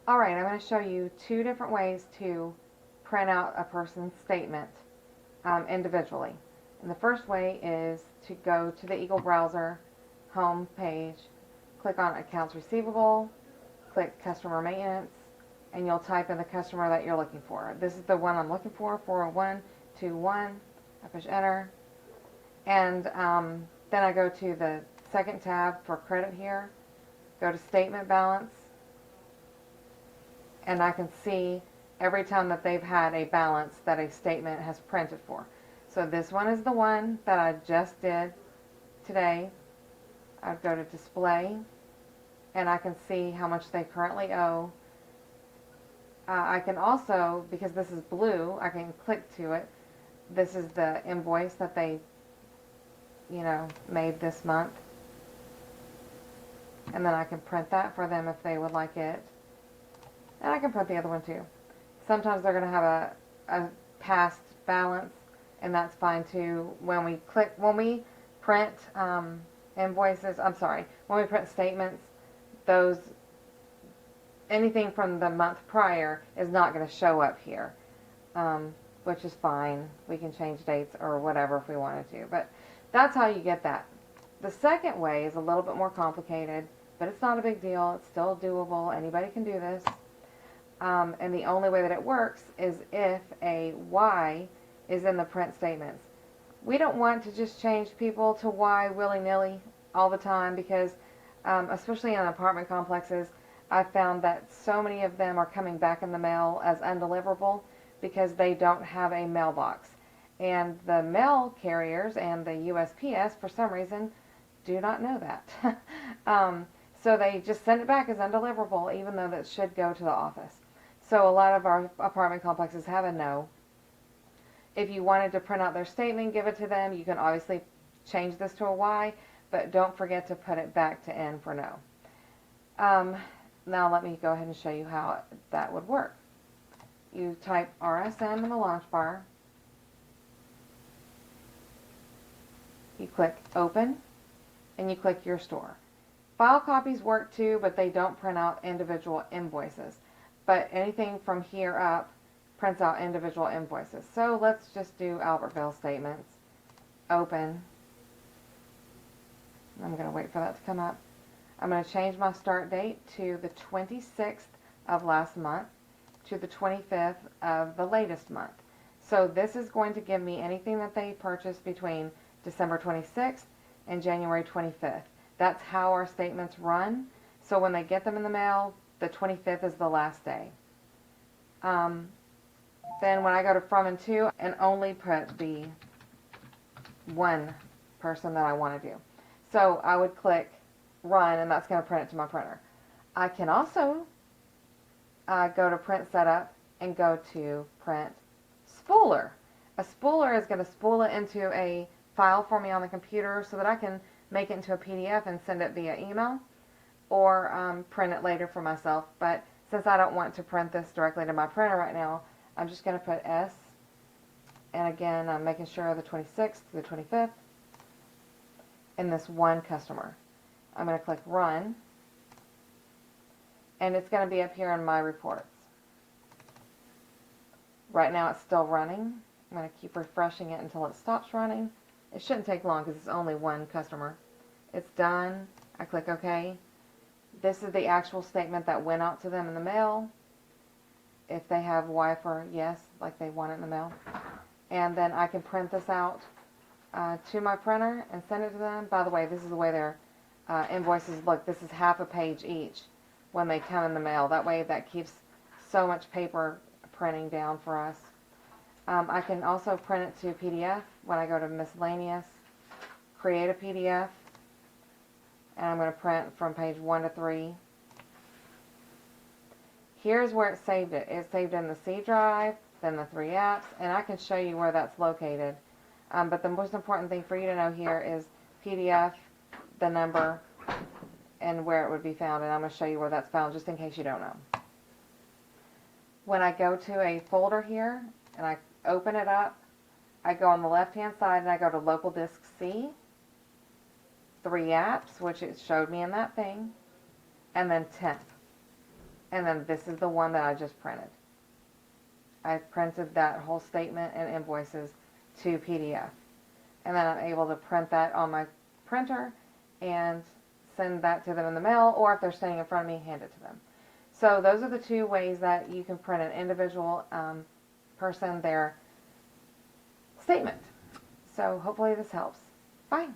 Alright, I'm going to show you two different ways to print out a person's statement individually. And the first way is to go to the Eagle browser home page, click on accounts receivable, click customer maintenance, and you'll type in the customer that you're looking for. This is the one I'm looking for, 40121. I push enter, and then I go to the second tab for credit here, go to statement balance, and I can see every time that they've had a balance that a statement has printed for. So this one is the one that I just did today. I'd go to display, and I can see how much they currently owe. I can also, because this is blue, I can click to it. This is the invoice that they, made this month. And then I can print that for them if they would like it. And I can print the other one too. Sometimes they're going to have a past balance, and that's fine too. When we print invoices, when we print statements, anything from the month prior is not going to show up here, which is fine. We can change dates or whatever if we wanted to, but that's how you get that. The second way is a little bit more complicated, but it's not a big deal. It's still doable. Anybody can do this. And the only way that it works is if a Y is in the print statements. We don't want to just change people to Y willy-nilly all the time because, especially in apartment complexes, I've found that so many of them are coming back in the mail as undeliverable because they don't have a mailbox. And the mail carriers and the USPS, for some reason, do not know that. So they just send it back as undeliverable, even though that should go to the office. So a lot of our apartment complexes have a no. If you wanted to print out their statement, give it to them. You can obviously change this to a Y, but don't forget to put it back to N for no. Now let me go ahead and show you how that would work. You type RSM in the launch bar. You click open, and you click your store. File copies work too, but they don't print out individual invoices. But anything from here up prints out individual invoices. So let's just do Albertville statements. Open. I'm going to wait for that to come up. I'm going to change my start date to the 26th of last month to the 25th of the latest month. So this is going to give me anything that they purchased between December 26th and January 25th. That's how our statements run. So when they get them in the mail, the 25th is the last day. Then when I go to from and to, and only put the one person that I want to do. So I would click run, and that's going to print it to my printer. I can also go to print setup and go to print spooler. A spooler is going to spool it into a file for me on the computer so that I can make it into a PDF and send it via email, or print it later for myself. But since I don't want to print this directly to my printer right now, I'm just going to put S, and again I'm making sure the 26th to the 25th in this one customer. I'm going to click run, and it's going to be up here in my reports. Right now it's still running. I'm going to keep refreshing it until it stops running. It shouldn't take long because it's only one customer. It's done. I click OK. This is the actual statement that went out to them in the mail. If they have Wi-Fi, yes, like they want it in the mail. And then I can print this out to my printer and send it to them. By the way, this is the way their invoices look. This is half a page each when they come in the mail. That way that keeps so much paper printing down for us. I can also print it to PDF when I go to miscellaneous, create a PDF, and I'm going to print from page 1 to 3. Here's where it saved it. It's saved in the C drive, then the 3 apps, and I can show you where that's located. But the most important thing for you to know here is PDF, the number, and where it would be found, and I'm going to show you where that's found just in case you don't know. When I go to a folder here and I open it up, I go on the left hand side and I go to local disk C, 3 apps, which it showed me in that thing, and then temp. And then this is the one that I just printed. I printed that whole statement and invoices to PDF. And then I'm able to print that on my printer and send that to them in the mail, or if they're standing in front of me, hand it to them. So those are the two ways that you can print an individual person their statement. So hopefully this helps. Bye.